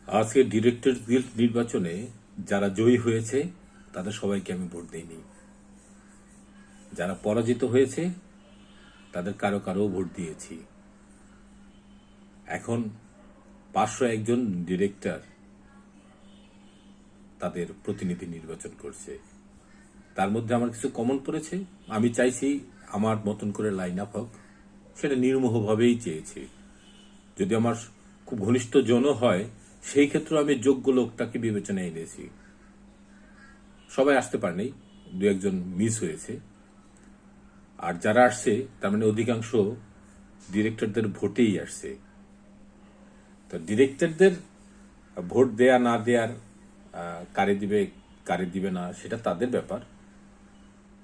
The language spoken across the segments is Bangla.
আজকে ডিরেক্টর গিল্ড নির্বাচনে যারা জয়ী হয়েছে তাদের সবাইকে আমি ভোট দেইনি। যারা পরাজিত হয়েছে তাদের কারো কারো ভোট দিয়েছি। এখন 501 জন ডিরেক্টর তাদের প্রতিনিধি নির্বাচন করছে। তার মধ্যে আমার কিছু কমন পড়েছে। আমি চাইছি আমার মতন করে লাইন আপ হোক, সেটা নির্মোহভাবেই চেয়েছি। যদি আমার খুব ঘনিষ্ঠ জনও হয়, সেই ক্ষেত্রে আমি যোগ্য লোকটাকে বিবেচনায় এনেছি। সবাই আসতে পারেনি, দু একজন মিস হয়েছে। আর যারা আসছে তার মানে অধিকাংশ ডিরেক্টরদের ভোটেই আসছে। তো ডিরেক্টরদের ভোট দেয়া না দেয়ার কারে দিবে কারে দিবে না সেটা তাদের ব্যাপার।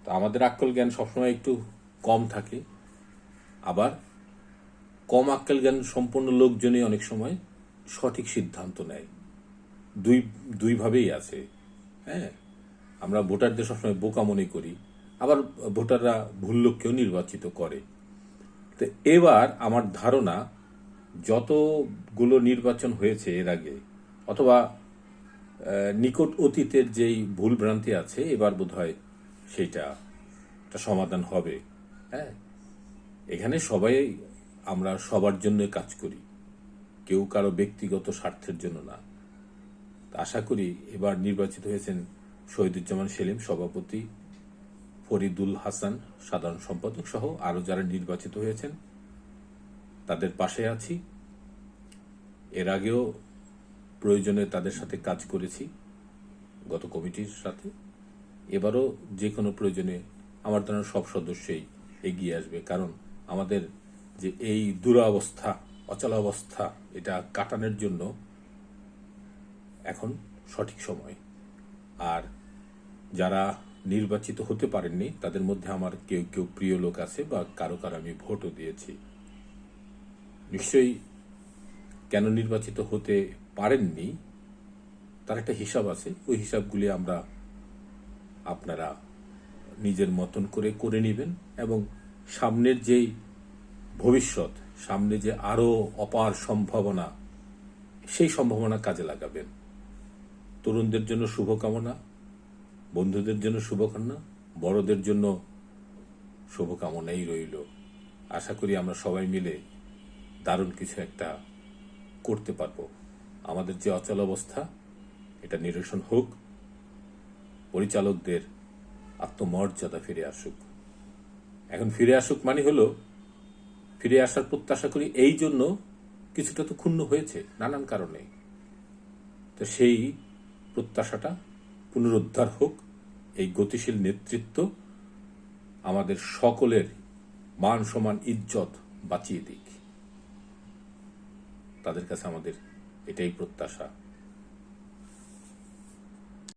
তো আমাদের আক্কেল জ্ঞান সবসময় একটু কম থাকে, আবার কম আক্কেল জ্ঞান সম্পন্ন লোকজনই অনেক সময় সঠিক সিদ্ধান্ত নেয়। দুইভাবেই আছে। হ্যাঁ, আমরা ভোটারদের সবসময় বোকা মনে করি, আবার ভোটাররা ভুল লোককেও নির্বাচিত করে। তো এবার আমার ধারণা, যতগুলো নির্বাচন হয়েছে এর আগে অথবা নিকট অতীতের যেই ভুল ভ্রান্তি আছে, এবার বোধহয় সেইটা একটা সমাধান হবে। হ্যাঁ, এখানে সবাই আমরা সবার জন্য কাজ করি, কেউ কারো ব্যক্তিগত স্বার্থের জন্য না। আশা করি এবার নির্বাচিত হয়েছেন শহীদুজ্জামান সেলিম সভাপতি, ফরিদুল হাসান সাধারণ সম্পাদক সহ আরো যারা নির্বাচিত হয়েছেন তাদের পাশে আছি। এর আগেও প্রয়োজনে তাদের সাথে কাজ করেছি, গত কমিটির সাথে। এবারও যে কোনো প্রয়োজনে আমার ধারণা সব সদস্যই এগিয়ে আসবে, কারণ আমাদের যে এই দুরবস্থা, অচলাবস্থা, এটা কাটানোর জন্য এখন সঠিক সময়। আর যারা নির্বাচিত হতে পারেননি তাদের মধ্যে আমার কেউ কেউ প্রিয় লোক আছে, বা কারো কারো আমি ভোটও দিয়েছি। নিশ্চয়ই কেন নির্বাচিত হতে পারেননি তার একটা হিসাব আছে, ওই হিসাবগুলি আমরা আপনারা নিজের মতন করে করে নেবেন, এবং সামনের যেই ভবিষ্যৎ, সামনে যে আরো অপার সম্ভাবনা, সেই সম্ভাবনা কাজে লাগাবেন। তরুণদের জন্য শুভকামনা, বন্ধুদের জন্য শুভকামনা, বড়দের জন্য শুভকামনাই রইল। আশা করি আমরা সবাই মিলে দারুণ কিছু একটা করতে পারবো। আমাদের যে অচল অবস্থা, এটা নিরসন হোক, পরিচালকদের আত্মমর্যাদা ফিরে আসুক। এখন ফিরে আসুক মানে হলো, ফিরে আসার প্রত্যাশা করি এই জন্য কিছুটা তো ক্ষুণ্ণ হয়েছে নানান কারণে। তো সেই প্রত্যাশাটা পুনরুদ্ধার হোক, এই গতিশীল নেতৃত্ব আমাদের সকলের মান সম্মান ইজ্জত বাঁচিয়ে দিক। তাদের কাছে আমাদের এটাই প্রত্যাশা।